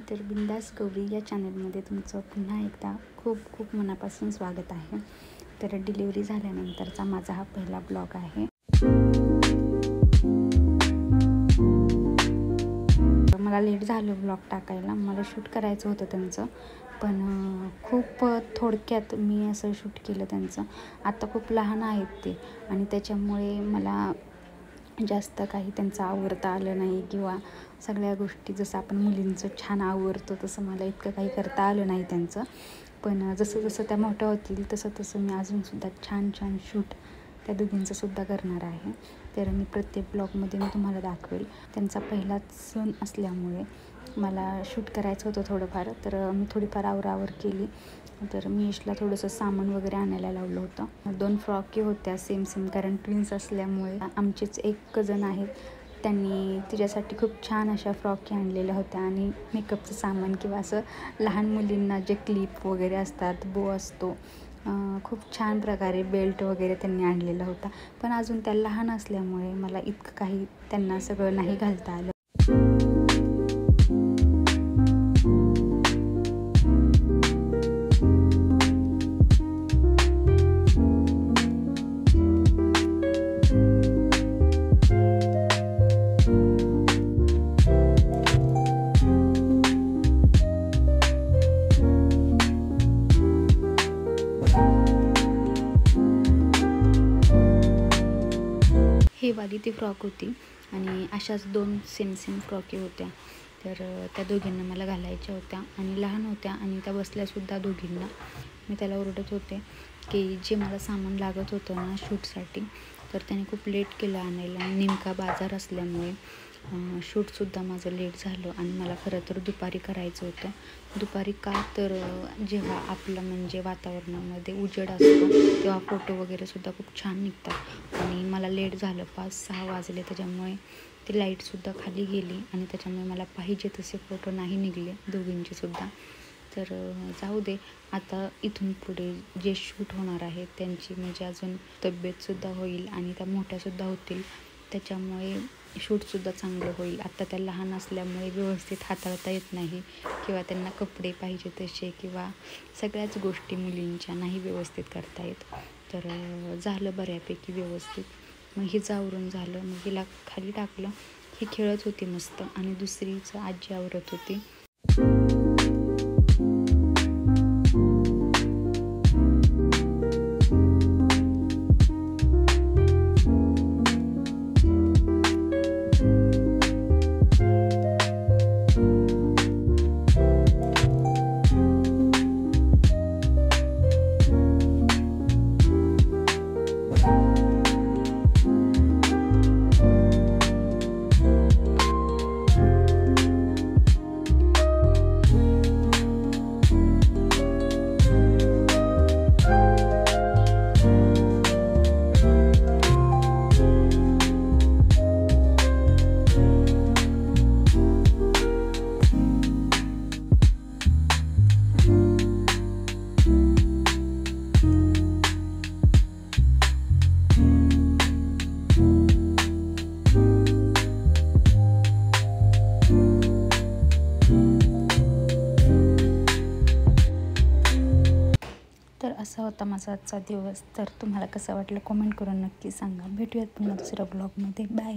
तर बिंदास गौरी या चॅनलमध्ये तुमचं पुन्हा एकदा खूप खूप मनापासून स्वागत आहे। तर डिलिव्हरी झाल्यानंतरचा माझा हा पहिला ब्लॉग आहे। मला लेट झालं ब्लॉग टाकायला, मला शूट करायचं होतं त्यांचं, पण खूप थोडक्यात मी असं शूट केलं त्यांचं। आता खूप लहान आहेत ते आणि त्याच्यामुळे मला जास्त काही त्यांचं आवरता आलं नाही किंवा सगळ्या गोष्टी जसं आपण मुलींचं छान आवरतो तसं मला इतकं काही करता आलं नाही त्यांचं। पण जसं जसं त्या मोठ्या होतील तसं तसं मी अजूनसुद्धा छान छान शूट त्या दोघींचंसुद्धा करणार आहे। तर मी प्रत्येक ब्लॉगमध्ये मी तुम्हाला दाखवेल। त्यांचा पहिलाच सण असल्यामुळे मला शूट करायचं होतं थोडंफार, तर मी थोडीफार आवरावर केली। तर मी यशला थोडंसं सामान वगैरे आणायला लावलं होतं। 2 फ्रॉकी होत्या सेम सेम, कारण ट्विन्स असल्यामुळे। आमचेच एक कझन आहेत, त्यांनी तिच्यासाठी खूप छान अशा फ्रॉकी आणलेल्या होत्या आणि मेकअपचं सामान किंवा असं लहान मुलींना जे क्लिप वगैरे असतात, बो असतो, खूप छान प्रकारे बेल्ट वगैरे त्यांनी आणलेला होता। पण अजून त्या लहान असल्यामुळे मला इतकं काही त्यांना सगळं नाही घालता आलं। ही वाली ती फ्रॉक होती आणि अशाच 2 सेम सेम फ्रॉकी होत्या। तर त्या दोघींना मला घालायच्या होत्या आणि लहान होत्या आणि त्या बसल्यासुद्धा दोघींना। मी त्याला ओरडत होते की जे मला सामान लागत होतं ना शूटसाठी, तर त्याने खूप लेट केलं आणायला आणि नेमका बाजार असल्यामुळे शूटसुद्धा माझं लेट झालं आणि मला खरं तर दुपारी करायचं होतं। दुपारी का तर जेव्हा आपलं म्हणजे वातावरणामध्ये उजेड असतो तेव्हा फोटो वगैरेसुद्धा खूप छान निघतात आणि मला लेट झालं, 5-6 वाजले, त्याच्यामुळे ती लाईटसुद्धा खाली गेली आणि त्याच्यामुळे मला पाहिजे तसे फोटो नाही निघले दोघींचेसुद्धा। तर जाऊ दे, आता इथून पुढे जे शूट होणार आहे त्यांची म्हणजे अजून तब्येतसुद्धा होईल आणि त्या मोठ्यासुद्धा होतील, त्याच्यामुळे शूटसुद्धा चांगलं होईल। आता त्या लहान असल्यामुळे व्यवस्थित हाताळता येत नाही किंवा त्यांना कपडे पाहिजे तसे किंवा सगळ्याच गोष्टी मुलींच्या नाही व्यवस्थित करता येत। तर झालं बऱ्यापैकी व्यवस्थित। मग हिचं आवरून झालं, मग हिला खाली टाकलं, ही खेळत होती मस्त आणि दुसरीचं आजी आवरत होती। तर असा होता माझा आजचा दिवस। तर तुम्हाला कसं वाटलं कमेंट करून नक्की सांगा। भेटूयात पुन्हा दुसऱ्या ब्लॉगमध्ये। बाय।